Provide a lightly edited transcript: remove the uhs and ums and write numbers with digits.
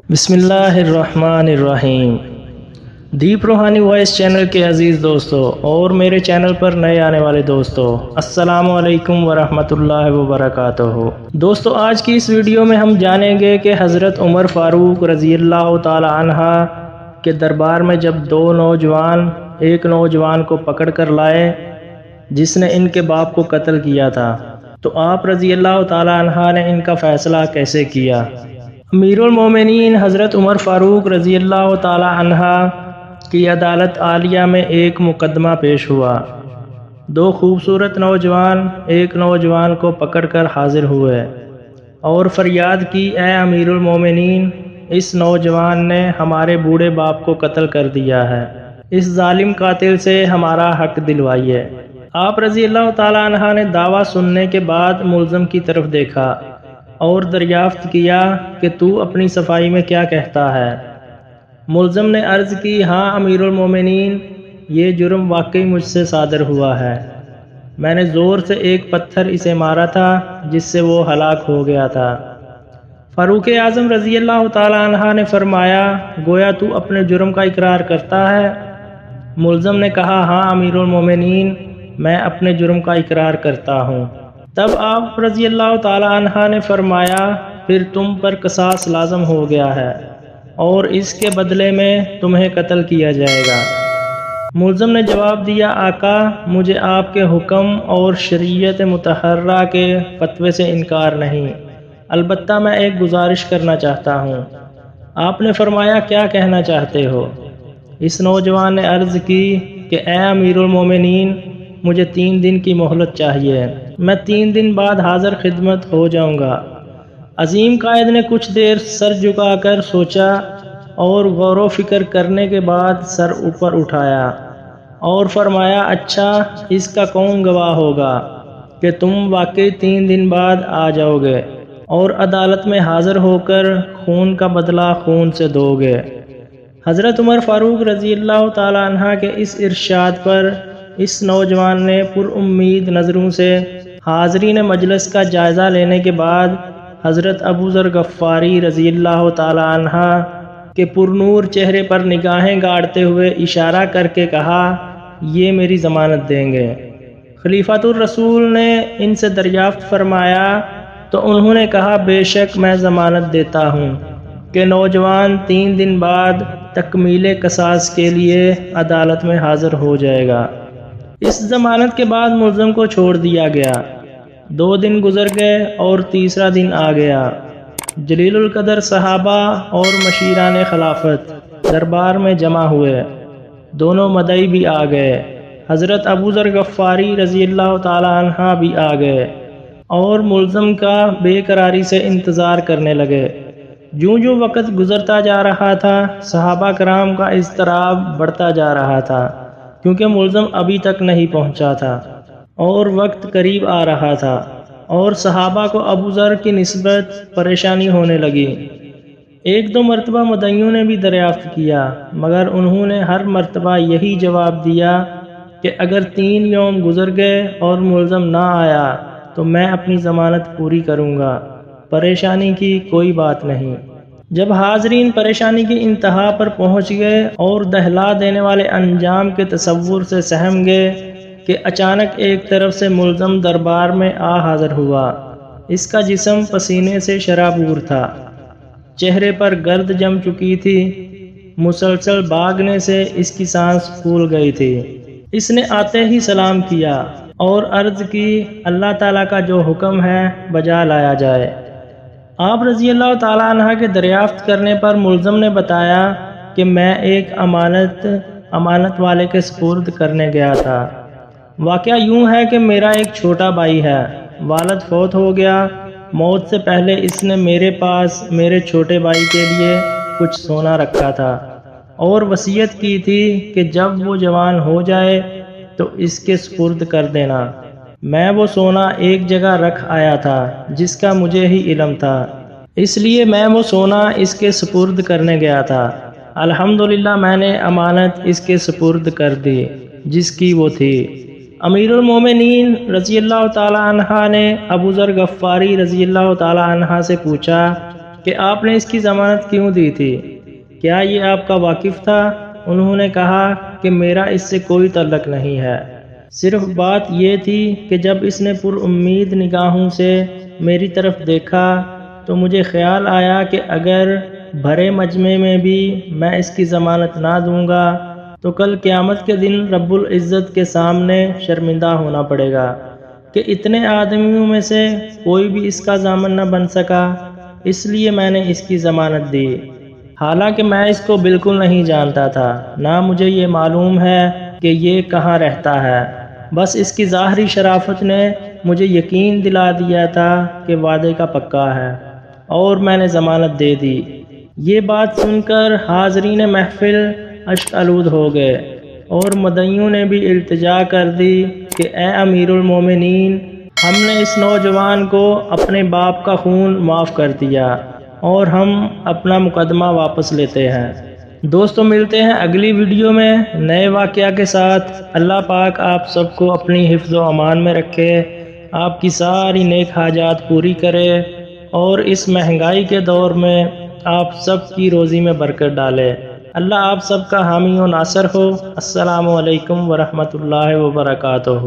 بسم اللہ الرحمن الرحیم۔ دیپ روحانی وائس چینل کے عزیز دوستو اور میرے چینل پر نئے آنے والے دوستو، السلام علیکم ورحمۃ اللہ وبرکاتہ۔ دوستو، آج کی اس ویڈیو میں ہم جانیں گے کہ حضرت عمر فاروق رضی اللہ تعالی عنہ کے دربار میں جب دو نوجوان ایک نوجوان کو پکڑ کر لائے جس نے ان کے باپ کو قتل کیا تھا، تو آپ رضی اللہ تعالی عنہ نے ان کا فیصلہ کیسے کیا؟ امیر المومنین حضرت عمر فاروق رضی اللہ تعالی عنہ کی عدالت عالیہ میں ایک مقدمہ پیش ہوا۔ دو خوبصورت نوجوان ایک نوجوان کو پکڑ کر حاضر ہوئے اور فریاد کی، اے امیر المومنین، اس نوجوان نے ہمارے بوڑھے باپ کو قتل کر دیا ہے، اس ظالم قاتل سے ہمارا حق دلوائیے۔ آپ رضی اللہ تعالی عنہ نے دعویٰ سننے کے بعد ملزم کی طرف دیکھا اور دریافت کیا کہ تو اپنی صفائی میں کیا کہتا ہے؟ ملزم نے عرض کی، ہاں امیر المومنین، یہ جرم واقعی مجھ سے صادر ہوا ہے، میں نے زور سے ایک پتھر اسے مارا تھا جس سے وہ ہلاک ہو گیا تھا۔ فاروق اعظم رضی اللہ تعالی عنہ نے فرمایا، گویا تو اپنے جرم کا اقرار کرتا ہے؟ ملزم نے کہا، ہاں امیر المومنین، میں اپنے جرم کا اقرار کرتا ہوں۔ تب آپ رضی اللہ تعالی عنہ نے فرمایا، پھر تم پر قصاص لازم ہو گیا ہے اور اس کے بدلے میں تمہیں قتل کیا جائے گا۔ ملزم نے جواب دیا، آقا، مجھے آپ کے حکم اور شریعت مطہرہ کے فتوے سے انکار نہیں، البتہ میں ایک گزارش کرنا چاہتا ہوں۔ آپ نے فرمایا، کیا کہنا چاہتے ہو؟ اس نوجوان نے عرض کی کہ اے امیر المومنین، مجھے 3 دن کی مہلت چاہیے، میں 3 دن بعد حاضر خدمت ہو جاؤں گا۔ عظیم قائد نے کچھ دیر سر جھکا کر سوچا اور غور و فکر کرنے کے بعد سر اوپر اٹھایا اور فرمایا، اچھا، اس کا کون گواہ ہوگا کہ تم واقعی 3 دن بعد آ جاؤ گے اور عدالت میں حاضر ہو کر خون کا بدلہ خون سے دو گے؟ حضرت عمر فاروق رضی اللہ تعالی عنہ کے اس ارشاد پر اس نوجوان نے پر امید نظروں سے حاضرین مجلس کا جائزہ لینے کے بعد حضرت ابو ذر غفاری رضی اللہ تعالی عنہ کے پرنور چہرے پر نگاہیں گاڑتے ہوئے اشارہ کر کے کہا، یہ میری ضمانت دیں گے۔ خلیفۃ الرسول نے ان سے دریافت فرمایا تو انہوں نے کہا، بے شک میں ضمانت دیتا ہوں کہ نوجوان 3 دن بعد تکمیل قصاص کے لیے عدالت میں حاضر ہو جائے گا۔ اس ضمانت کے بعد ملزم کو چھوڑ دیا گیا۔ 2 دن گزر گئے اور تیسرا دن آ گیا۔ جلیل القدر صحابہ اور مشیران خلافت دربار میں جمع ہوئے، دونوں مدعی بھی آ گئے، حضرت ابو ذر غفاری رضی اللہ تعالی عنہ بھی آ گئے اور ملزم کا بے قراری سے انتظار کرنے لگے۔ جوں جوں وقت گزرتا جا رہا تھا، صحابہ کرام کا اضطراب بڑھتا جا رہا تھا، کیونکہ ملزم ابھی تک نہیں پہنچا تھا اور وقت قریب آ رہا تھا اور صحابہ کو ابو ذر کی نسبت پریشانی ہونے لگی۔ 1-2 مرتبہ مدعیوں نے بھی دریافت کیا، مگر انہوں نے ہر مرتبہ یہی جواب دیا کہ اگر 3 یوم گزر گئے اور ملزم نہ آیا تو میں اپنی ضمانت پوری کروں گا، پریشانی کی کوئی بات نہیں۔ جب حاضرین پریشانی کی انتہا پر پہنچ گئے اور دہلا دینے والے انجام کے تصور سے سہم گئے کہ اچانک ایک طرف سے ملزم دربار میں آ حاضر ہوا۔ اس کا جسم پسینے سے شرابور تھا، چہرے پر گرد جم چکی تھی، مسلسل بھاگنے سے اس کی سانس پھول گئی تھی۔ اس نے آتے ہی سلام کیا اور عرض کی، اللہ تعالیٰ کا جو حکم ہے بجا لایا جائے۔ آپ رضی اللہ تعالی عنہ کے دریافت کرنے پر ملزم نے بتایا کہ میں ایک امانت والے کے سپرد کرنے گیا تھا۔ واقعہ یوں ہے کہ میرا ایک چھوٹا بھائی ہے، والد فوت ہو گیا، موت سے پہلے اس نے میرے پاس میرے چھوٹے بھائی کے لیے کچھ سونا رکھا تھا اور وصیت کی تھی کہ جب وہ جوان ہو جائے تو اس کے سپرد کر دینا۔ میں وہ سونا ایک جگہ رکھ آیا تھا جس کا مجھے ہی علم تھا، اس لیے میں وہ سونا اس کے سپرد کرنے گیا تھا۔ الحمدللہ میں نے امانت اس کے سپرد کر دی جس کی وہ تھی۔ امیر المومنین رضی اللہ تعالی عنہ نے ابو ذر غفاری رضی اللہ تعالی عنہ سے پوچھا کہ آپ نے اس کی ضمانت کیوں دی تھی؟ کیا یہ آپ کا واقف تھا؟ انہوں نے کہا کہ میرا اس سے کوئی تعلق نہیں ہے، صرف بات یہ تھی کہ جب اس نے پر امید نگاہوں سے میری طرف دیکھا تو مجھے خیال آیا کہ اگر بھرے مجمع میں بھی میں اس کی ضمانت نہ دوں گا تو کل قیامت کے دن رب العزت کے سامنے شرمندہ ہونا پڑے گا کہ اتنے آدمیوں میں سے کوئی بھی اس کا ضامن نہ بن سکا، اس لیے میں نے اس کی ضمانت دی، حالانکہ میں اس کو بالکل نہیں جانتا تھا، نہ مجھے یہ معلوم ہے کہ یہ کہاں رہتا ہے، بس اس کی ظاہری شرافت نے مجھے یقین دلا دیا تھا کہ وعدے کا پکا ہے، اور میں نے ضمانت دے دی۔ یہ بات سن کر حاضرین محفل اشک آلود ہو گئے، اور مدعیوں نے بھی التجا کر دی کہ اے امیر المومنین، ہم نے اس نوجوان کو اپنے باپ کا خون معاف کر دیا اور ہم اپنا مقدمہ واپس لیتے ہیں۔ دوستو، ملتے ہیں اگلی ویڈیو میں نئے واقعہ کے ساتھ۔ اللہ پاک آپ سب کو اپنی حفظ و امان میں رکھے، آپ کی ساری نیک حاجات پوری کرے، اور اس مہنگائی کے دور میں آپ سب کی روزی میں برکت ڈالے۔ اللہ آپ سب کا حامی و ناصر ہو۔ السلام علیکم ورحمۃ اللہ وبرکاتہ۔